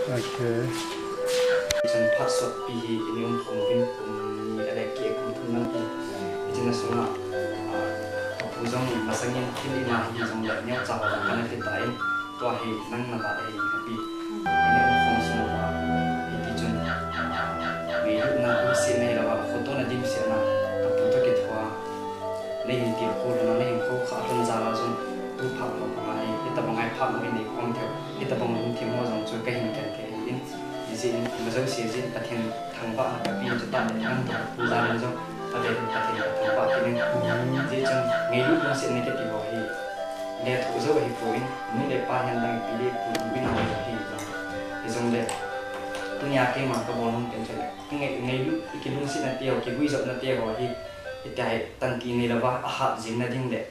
Okay. Jan pasok pihi inium pumvin pum ada ki kum thunan pi ijina sunga kapuzong masangin kili na hi jong la nya cha ba kana ti tai to hi nang na ba hi pi inium pum sunga ba hi ti chun me yu na hu si ne la ba photo na dim si na kaputo ki thwa nei ti ko na nei ko kha tun za la jun tu pha lo ba ai ita bangai pha mo ni kong the ita bang hum thi mo jong chu ka hin kan ke in izin mazang si izin pathin thangba ka pi chu ta ne nang ta pu za le jong ta de pathin thangba ki ne ji chang ngai lu na se ne ke ti ho hi ne thu zo hi pu in ni le pa han dang pi le pu bi na hi jong le tu nya ke ma ka bon hum ken chale ngai lu ki lu si na ti ho ki bui zo na ti ho hi itai tan ki ne la ba ha jin na ding le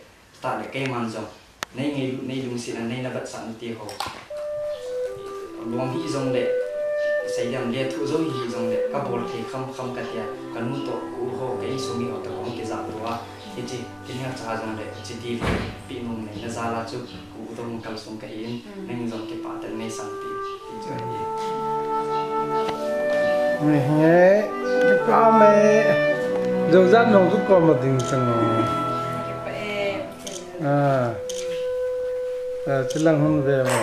ta le ke man jong nei ngai lu nei lu si na nei na bat sa na ti ho luang hi jong le sai dam le thu zo hi jong le ka bol the kham kham ka tia kan mu to u ho ke so mi ho ta ko ke za to wa ke ji ke nya cha jong le ji ti pi num ne na za la chu u to mu kal sung ka in neng jong ke pa ta nei sang pi ti jo hi Nghe cái con này dầu dắt nó giúp con một tình chẳng à, chỉ lăng hơn về mà